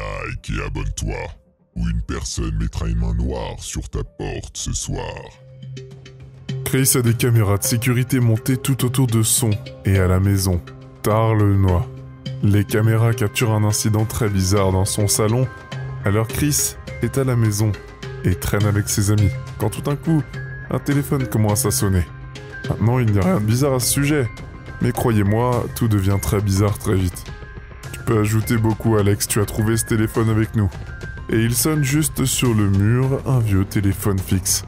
like et abonne-toi, ou une personne mettra une main noire sur ta porte ce soir. Chris a des caméras de sécurité montées tout autour de son et à la maison, tard le noir. Les caméras capturent un incident très bizarre dans son salon, alors Chris est à la maison et traîne avec ses amis, quand tout d'un coup, un téléphone commence à sonner. Maintenant, il n'y a rien de bizarre à ce sujet, mais croyez-moi, tout devient très bizarre très vite. Tu peux ajouter beaucoup Alex, tu as trouvé ce téléphone avec nous. Et il sonne juste sur le mur un vieux téléphone fixe.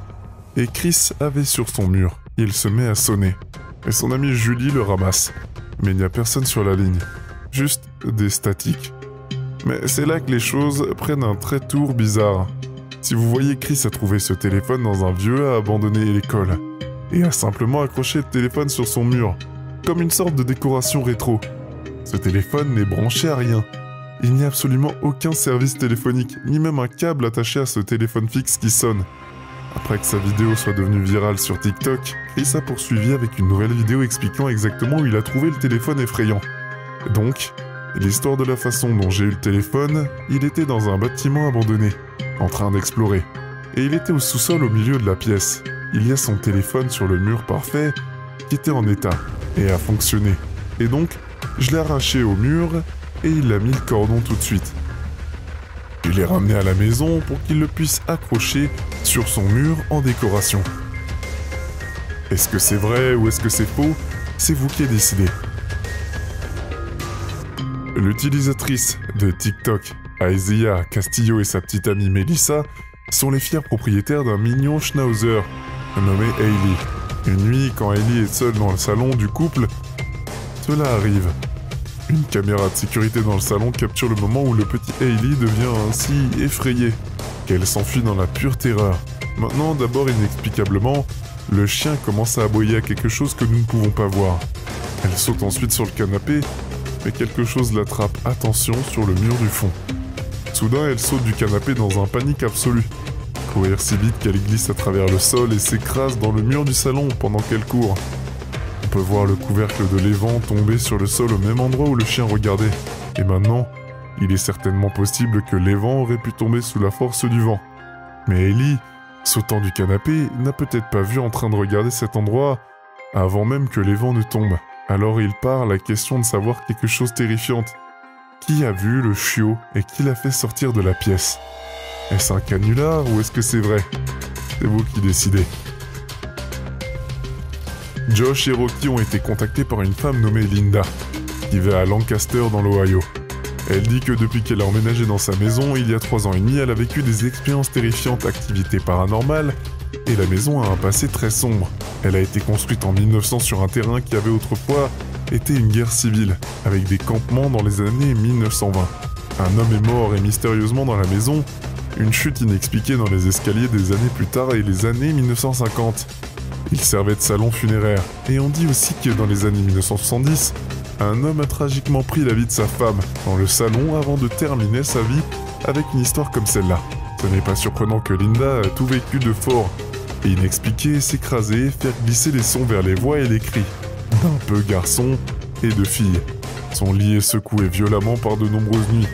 Et Chris avait sur son mur, il se met à sonner. Et son amie Julie le ramasse. Mais il n'y a personne sur la ligne, juste des statiques. Mais c'est là que les choses prennent un trait tour bizarre. Si vous voyez, Chris a trouvé ce téléphone dans un vieux a abandonné l'école. Et a simplement accroché le téléphone sur son mur, comme une sorte de décoration rétro. Ce téléphone n'est branché à rien. Il n'y a absolument aucun service téléphonique, ni même un câble attaché à ce téléphone fixe qui sonne. Après que sa vidéo soit devenue virale sur TikTok, Chris a poursuivi avec une nouvelle vidéo expliquant exactement où il a trouvé le téléphone effrayant. Donc, l'histoire de la façon dont j'ai eu le téléphone, il était dans un bâtiment abandonné, en train d'explorer. Et il était au sous-sol au milieu de la pièce. Il y a son téléphone sur le mur parfait, qui était en état, et a fonctionné. Et donc, je l'ai arraché au mur, et il a mis le cordon tout de suite. Je l'ai ramené à la maison pour qu'il le puisse accrocher sur son mur en décoration. Est-ce que c'est vrai ou est-ce que c'est faux? C'est vous qui décidez. L'utilisatrice de TikTok, Aizia Castillo et sa petite amie Melissa, sont les fiers propriétaires d'un mignon schnauzer nommé Hailey. Une nuit, quand Hailey est seule dans le salon du couple, cela arrive. Une caméra de sécurité dans le salon capture le moment où le petit Hailey devient ainsi effrayé, qu'elle s'enfuit dans la pure terreur. Maintenant, d'abord inexplicablement, le chien commence à aboyer à quelque chose que nous ne pouvons pas voir. Elle saute ensuite sur le canapé, mais quelque chose l'attrape, attention, sur le mur du fond. Soudain, elle saute du canapé dans un panique absolu. Courir si vite qu'elle glisse à travers le sol et s'écrase dans le mur du salon pendant qu'elle court. On peut voir le couvercle de l'évent tomber sur le sol au même endroit où le chien regardait. Et maintenant, il est certainement possible que l'évent aurait pu tomber sous la force du vent. Mais Ellie, sautant du canapé, n'a peut-être pas vu en train de regarder cet endroit avant même que l'évent ne tombe. Alors il part la question de savoir quelque chose terrifiante. Qui a vu le chiot et qui l'a fait sortir de la pièce? Est-ce un canular ou est-ce que c'est vrai? C'est vous qui décidez. Josh et Rocky ont été contactés par une femme nommée Linda, qui vit à Lancaster dans l'Ohio. Elle dit que depuis qu'elle a emménagé dans sa maison, il y a 3 ans et demi, elle a vécu des expériences terrifiantes, activités paranormales, et la maison a un passé très sombre. Elle a été construite en 1900 sur un terrain qui avait autrefois été une guerre civile, avec des campements dans les années 1920. Un homme est mort et mystérieusement dans la maison, une chute inexpliquée dans les escaliers des années plus tard et les années 1950. Il servait de salon funéraire, et on dit aussi que dans les années 1970, un homme a tragiquement pris la vie de sa femme dans le salon avant de terminer sa vie avec une histoire comme celle-là. Ce n'est pas surprenant que Linda a tout vécu de fort et inexpliqué, s'écraser, faire glisser les sons vers les voix et les cris d'un peu garçon et de fille. Son lit est secoué violemment par de nombreuses nuits,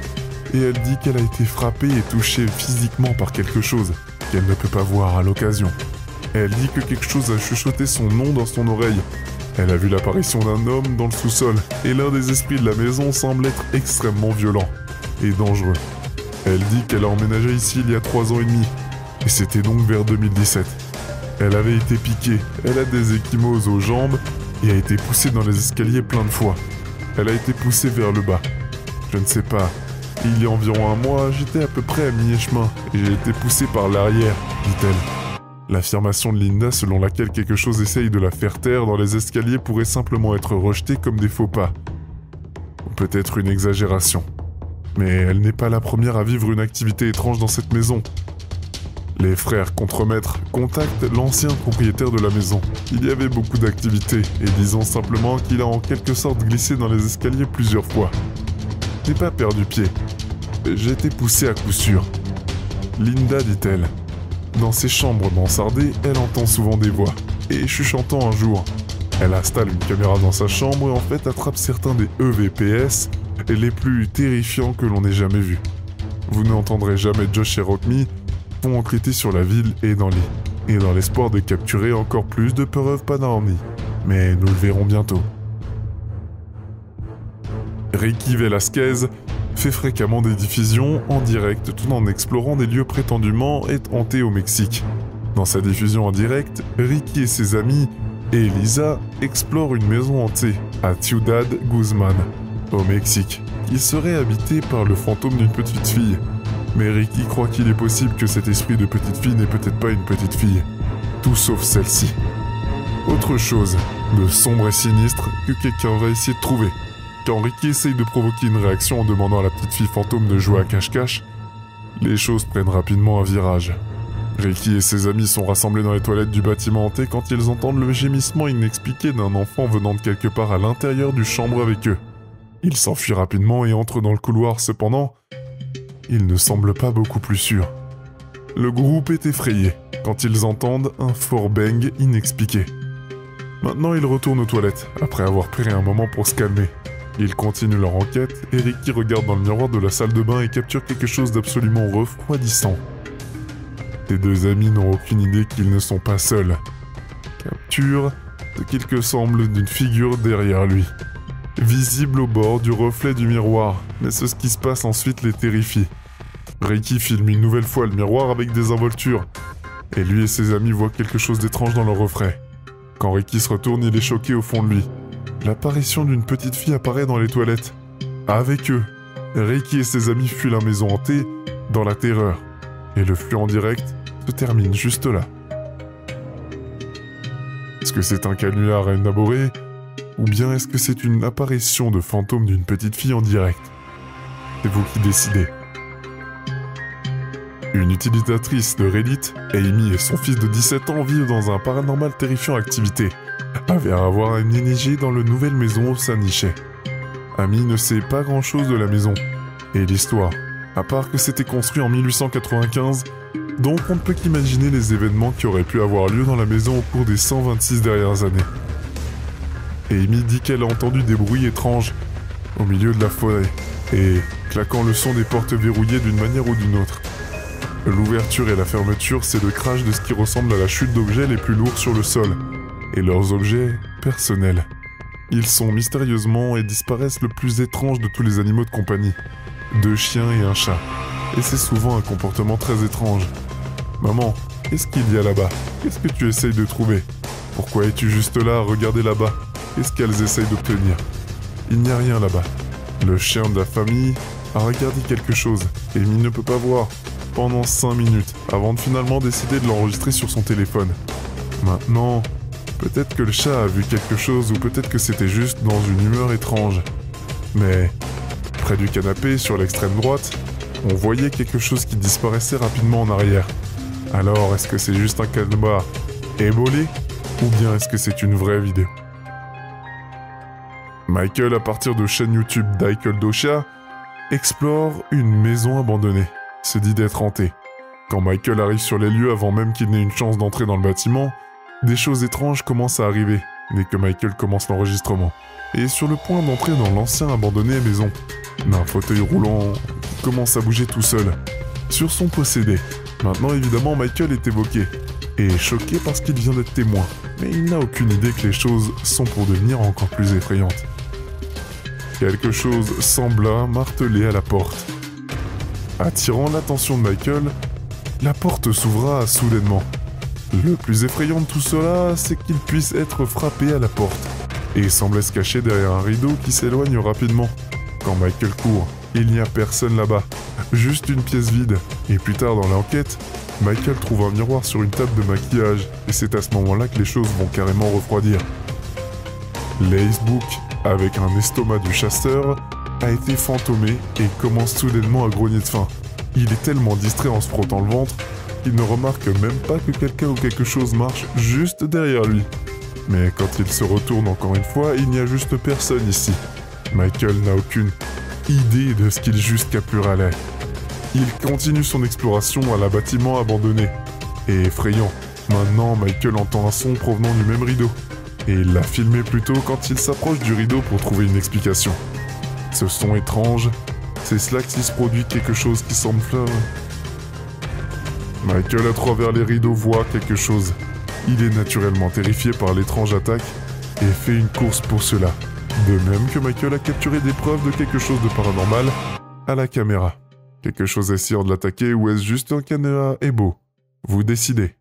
et elle dit qu'elle a été frappée et touchée physiquement par quelque chose qu'elle ne peut pas voir à l'occasion. Elle dit que quelque chose a chuchoté son nom dans son oreille. Elle a vu l'apparition d'un homme dans le sous-sol, et l'un des esprits de la maison semble être extrêmement violent et dangereux. Elle dit qu'elle a emménagé ici il y a 3 ans et demi, et c'était donc vers 2017. Elle avait été piquée, elle a des ecchymoses aux jambes, et a été poussée dans les escaliers plein de fois. Elle a été poussée vers le bas. Je ne sais pas, il y a environ 1 mois, j'étais à peu près à mi-chemin, et j'ai été poussée par l'arrière, dit-elle. L'affirmation de Linda selon laquelle quelque chose essaye de la faire taire dans les escaliers pourrait simplement être rejetée comme des faux pas. Ou peut-être une exagération. Mais elle n'est pas la première à vivre une activité étrange dans cette maison. Les frères contremaîtres contactent l'ancien propriétaire de la maison. Il y avait beaucoup d'activités, et disons simplement qu'il a en quelque sorte glissé dans les escaliers plusieurs fois. Je n'ai pas perdu pied. J'ai été poussé à coup sûr. Linda, dit-elle. Dans ses chambres mansardées, elle entend souvent des voix, et chuchotant un jour. Elle installe une caméra dans sa chambre et en fait attrape certains des EVPS les plus terrifiants que l'on ait jamais vus. vous n'entendrez jamais Josh et Rockme vont enquêter sur la ville et dans l'espoir de capturer encore plus de preuves paranormales. Mais nous le verrons bientôt. Ricky Velasquez fait fréquemment des diffusions en direct tout en explorant des lieux prétendument hantés au Mexique. Dans sa diffusion en direct, Ricky et ses amis et Elisa explorent une maison hantée à Ciudad Guzman, au Mexique, qui serait habitée par le fantôme d'une petite fille. Mais Ricky croit qu'il est possible que cet esprit de petite fille n'est peut-être pas une petite fille. Tout sauf celle-ci. Autre chose, de sombre et sinistre, que quelqu'un va essayer de trouver. Quand Ricky essaye de provoquer une réaction en demandant à la petite fille fantôme de jouer à cache-cache, les choses prennent rapidement un virage. Ricky et ses amis sont rassemblés dans les toilettes du bâtiment hanté quand ils entendent le gémissement inexpliqué d'un enfant venant de quelque part à l'intérieur du chambre avec eux. Ils s'enfuient rapidement et entrent dans le couloir, cependant, ils ne semblent pas beaucoup plus sûrs. Le groupe est effrayé quand ils entendent un fort bang inexpliqué. Maintenant, ils retournent aux toilettes, après avoir pris un moment pour se calmer. Ils continuent leur enquête et Ricky regarde dans le miroir de la salle de bain et capture quelque chose d'absolument refroidissant. Les deux amis n'ont aucune idée qu'ils ne sont pas seuls. Capture de quelque semble d'une figure derrière lui, visible au bord du reflet du miroir, mais ce qui se passe ensuite les terrifie. Ricky filme une nouvelle fois le miroir avec des involtures, et lui et ses amis voient quelque chose d'étrange dans leur reflet. Quand Ricky se retourne, il est choqué au fond de lui. L'apparition d'une petite fille apparaît dans les toilettes. Avec eux, Ricky et ses amis fuient la maison hantée dans la terreur. Et le flux en direct se termine juste là. Est-ce que c'est un canular à élaborer, ou bien est-ce que c'est une apparition de fantôme d'une petite fille en direct? C'est vous qui décidez. Une utilisatrice de Reddit, Amy et son fils de 17 ans vivent dans un paranormal terrifiant activité, avait à avoir un NNG dans la nouvelle maison au Saint-Nichet. Amy ne sait pas grand-chose de la maison, et l'histoire, à part que c'était construit en 1895, donc on ne peut qu'imaginer les événements qui auraient pu avoir lieu dans la maison au cours des 126 dernières années. Amy dit qu'elle a entendu des bruits étranges au milieu de la forêt, et claquant le son des portes verrouillées d'une manière ou d'une autre. L'ouverture et la fermeture, c'est le crash de ce qui ressemble à la chute d'objets les plus lourds sur le sol, et leurs objets personnels. Ils sont mystérieusement et disparaissent le plus étrange de tous les animaux de compagnie. 2 chiens et un chat. Et c'est souvent un comportement très étrange. Maman, qu'est-ce qu'il y a là-bas? Qu'est-ce que tu essayes de trouver? Pourquoi es-tu juste là à regarder là-bas? Qu'est-ce qu'elles essayent d'obtenir? Il n'y a rien là-bas. Le chien de la famille a regardé quelque chose, et Amy ne peut pas voir, pendant 5 minutes, avant de finalement décider de l'enregistrer sur son téléphone. Maintenant, peut-être que le chat a vu quelque chose, ou peut-être que c'était juste dans une humeur étrange. Mais, près du canapé, sur l'extrême droite, on voyait quelque chose qui disparaissait rapidement en arrière. Alors, est-ce que c'est juste un canular ébolé, ou bien est-ce que c'est une vraie vidéo? Michael, à partir de chaîne YouTube d'Aikel Dosha, explore une maison abandonnée, se dit d'être hantée. Quand Michael arrive sur les lieux avant même qu'il n'ait une chance d'entrer dans le bâtiment, des choses étranges commencent à arriver, dès que Michael commence l'enregistrement. Et est sur le point d'entrer dans l'ancien abandonné maison, d'un fauteuil roulant qui commence à bouger tout seul, sur son possédé. Maintenant évidemment Michael est évoqué, et est choqué parce qu'il vient d'être témoin, mais il n'a aucune idée que les choses sont pour devenir encore plus effrayantes. Quelque chose sembla marteler à la porte. Attirant l'attention de Michael, la porte s'ouvra soudainement. Le plus effrayant de tout cela, c'est qu'il puisse être frappé à la porte, et semblait se cacher derrière un rideau qui s'éloigne rapidement. Quand Michael court, il n'y a personne là-bas, juste une pièce vide, et plus tard dans l'enquête, Michael trouve un miroir sur une table de maquillage, et c'est à ce moment-là que les choses vont carrément refroidir. L'Acebook, avec un estomac du chasseur, a été fantomé et commence soudainement à grogner de faim. Il est tellement distrait en se frottant le ventre qu'il ne remarque même pas que quelqu'un ou quelque chose marche juste derrière lui. Mais quand il se retourne encore une fois, il n'y a juste personne ici. Michael n'a aucune idée de ce qu'il jusqu'apuralait. Il continue son exploration à la bâtiment abandonné. Et effrayant, maintenant Michael entend un son provenant du même rideau. Et il l'a filmé plus tôt quand il s'approche du rideau pour trouver une explication. Ce son étrange, C'est cela que s'il se produit quelque chose qui semble fleur. Michael, à travers les rideaux, voit quelque chose. Il est naturellement terrifié par l'étrange attaque et fait une course pour cela. De même que Michael a capturé des preuves de quelque chose de paranormal à la caméra. Quelque chose essayant de l'attaquer ou est-ce juste un caméra beau? Vous décidez.